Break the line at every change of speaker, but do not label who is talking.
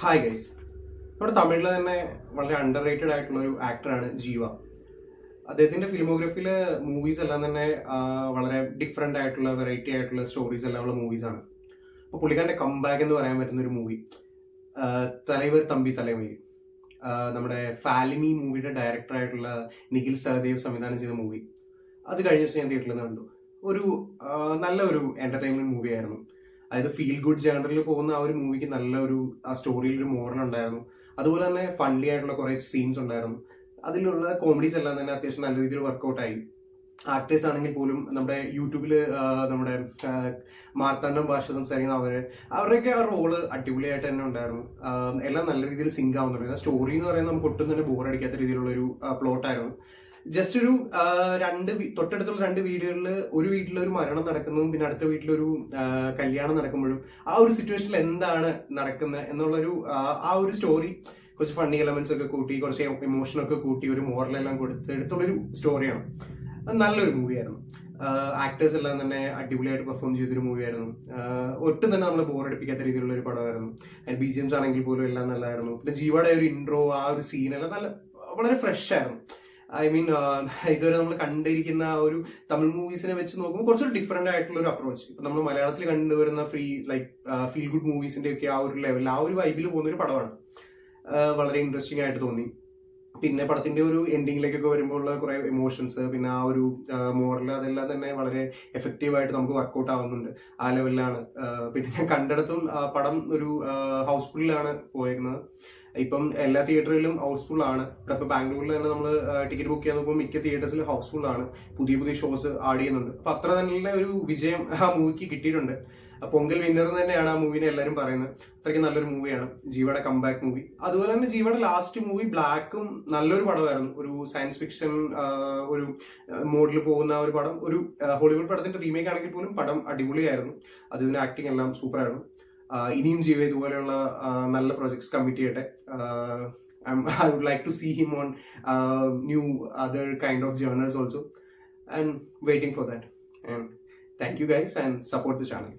Hi guys. നമ്മുടെ തമിഴിൽ തന്നെ വളരെ അണ്ടർ റേറ്റഡ് ആയിട്ടുള്ള ഒരു ആക്ടറാണ് ജീവ. അദ്ദേഹത്തിന്റെ ഫിലിമോഗ്രഫിയിൽ മൂവീസ് എല്ലാം തന്നെ വളരെ ഡിഫറെന്റ് ആയിട്ടുള്ള വെറൈറ്റി ആയിട്ടുള്ള സ്റ്റോറീസ് എല്ലാം ഉള്ള മൂവീസാണ്. അപ്പോൾ പുള്ളിക്കാരന്റെ കംബാക്ക് എന്ന് പറയാൻ പറ്റുന്ന ഒരു മൂവി തലൈവർ തമ്പി തലൈവയിൽ, നമ്മുടെ ഫാലിനി മൂവിയുടെ ഡയറക്ടർ ആയിട്ടുള്ള നിഖിൽ സഹദേവ് സംവിധാനം ചെയ്ത മൂവി. അത് കഴിഞ്ഞ ദിവസം ഞാൻ തിയേറ്ററിൽ നിന്ന് കണ്ടു. ഒരു നല്ല ഒരു എന്റർടൈൻമെന്റ് മൂവി ആയിരുന്നു. അതായത് ഫീൽ ഗുഡ് ജേണറിൽ പോകുന്ന ആ ഒരു മൂവിക്ക് നല്ല ഒരു ആ സ്റ്റോറിയിൽ ഒരു മോറൽ ഉണ്ടായിരുന്നു. അതുപോലെ തന്നെ ഫണ്ട്ലി ആയിട്ടുള്ള കുറെ സീൻസ് ഉണ്ടായിരുന്നു. അതിലുള്ള കോമഡീസ് എല്ലാം തന്നെ അത്യാവശ്യം നല്ല രീതിയിൽ വർക്കൗട്ടായി. ആക്ടേഴ്സ് ആണെങ്കിൽ പോലും നമ്മുടെ യൂട്യൂബിൽ നമ്മുടെ മാർത്താണ്ഡം ഭാഷ സംസാരിക്കുന്ന അവരുടെയൊക്കെ ആ റോള് അടിപൊളിയായിട്ട് തന്നെ ഉണ്ടായിരുന്നു. എല്ലാം നല്ല രീതിയിൽ സിങ്ക് ആവുന്നുണ്ട്. സ്റ്റോറി എന്ന് പറയുന്നത് നമുക്ക് ഒട്ടും തന്നെ ബോർ അടിക്കാത്ത രീതിയിലുള്ള ഒരു പ്ലോട്ടായിരുന്നു. ജസ്റ്റ് ഒരു തൊട്ടടുത്തുള്ള രണ്ട് വീടുകളിൽ ഒരു വീട്ടിലൊരു മരണം നടക്കുന്നതും പിന്നെ അടുത്ത വീട്ടിലൊരു കല്യാണം നടക്കുമ്പോഴും ആ ഒരു സിറ്റുവേഷനിൽ എന്താണ് നടക്കുന്നത് എന്നുള്ളൊരു ആ ഒരു സ്റ്റോറി കുറച്ച് ഫണ്ണി എലമെന്റ്സ് ഒക്കെ കൂട്ടി കുറച്ച് ഇമോഷനൊക്കെ കൂട്ടി ഒരു മോറലെല്ലാം കൊടുത്ത് എടുത്തുള്ളൊരു സ്റ്റോറിയാണ്. നല്ലൊരു മൂവിയായിരുന്നു. ആക്ടേഴ്സ് എല്ലാം തന്നെ അടിപൊളിയായിട്ട് പെർഫോം ചെയ്തൊരു മൂവിയായിരുന്നു. ഒട്ടും തന്നെ നമ്മളെ ബോറടിപ്പിക്കാത്ത രീതിയിലുള്ള ഒരു പടമായിരുന്നു. BGMs ആണെങ്കിൽ പോലും എല്ലാം നല്ലതായിരുന്നു. പിന്നെ ജീവയുടെ ഒരു ഇൻട്രോ, ആ ഒരു സീനെല്ലാം വളരെ ഫ്രഷ് ആയിരുന്നു. ഐ മീൻ ഇതുവരെ നമ്മൾ കണ്ടിരിക്കുന്ന ആ ഒരു തമിഴ് മൂവീസിനെ വെച്ച് നോക്കുമ്പോൾ കുറച്ചൊരു ഡിഫറെന്റ് ആയിട്ടുള്ള ഒരു അപ്രോച്ച്. ഇപ്പൊ നമ്മൾ മലയാളത്തിൽ കണ്ടുവരുന്ന ഫീൽ ഗുഡ് മൂവീസിന്റെ ഒക്കെ ആ ഒരു ലെവലിൽ ആ ഒരു വൈബിൽ പോകുന്ന ഒരു പടമാണ്. വളരെ ഇൻട്രസ്റ്റിംഗ് ആയിട്ട് തോന്നി. പിന്നെ പടത്തിന്റെ ഒരു എൻഡിങ്ങിലേക്കൊക്കെ വരുമ്പോൾ ഉള്ള കുറെ ഇമോഷൻസ്, പിന്നെ ആ ഒരു മോറൽ, അതെല്ലാം തന്നെ വളരെ എഫക്റ്റീവായിട്ട് നമുക്ക് വർക്കൗട്ട് ആവുന്നുണ്ട്. ആ ലെവലിലാണ്. പിന്നെ ഞാൻ കണ്ടിടത്തും പടം ഒരു ഹൗസ്ഫുള്ളിലാണ് പോയിരിക്കുന്നത്. ഇപ്പം എല്ലാ തിയേറ്ററിലും ഹൗസ്ഫുൾ ആണ്. ഇപ്പൊ ബാംഗ്ലൂരിൽ തന്നെ നമ്മൾ ടിക്കറ്റ് ബുക്ക് ചെയ്യാൻ നോക്കുമ്പോൾ മിക്ക തിയേറ്റേഴ്സിലും ഹൗസ്ഫുൾ ആണ്. പുതിയ ഷോസ് ആഡ് ചെയ്യുന്നുണ്ട്. അപ്പൊ അത്ര തന്നെ ഒരു വിജയം ആ മൂവിക്ക് കിട്ടിയിട്ടുണ്ട്. പൊങ്കൽ വിന്നർ തന്നെയാണ് ആ മൂവിനെ എല്ലാവരും പറയുന്നത്. അത്രയ്ക്ക് നല്ലൊരു മൂവിയാണ് ജീവയുടെ കംബാക്ക് മൂവി. അതുപോലെ തന്നെ ജീവയുടെ ലാസ്റ്റ് മൂവി ബ്ലാക്കും നല്ലൊരു പടമായിരുന്നു. ഒരു സയൻസ് ഫിക്ഷൻ ഒരു മോഡിൽ പോകുന്ന ഒരു പടം. ഒരു ഹോളിവുഡ് പടത്തിന്റെ റീമേക്ക് ആണെങ്കിൽ പോലും പടം അടിപൊളിയായിരുന്നു. അതിന്റെ ആക്ടിങ് എല്ലാം സൂപ്പറായിരുന്നു. ഇനിയും ജീവ ഇതുപോലെയുള്ള നല്ല പ്രോജക്ട്സ് കമ്മിറ്റ് ചെയ്യട്ടെ. I would like to see him on new other kind of genres also, and waiting for that. And thank you guys and support the channel.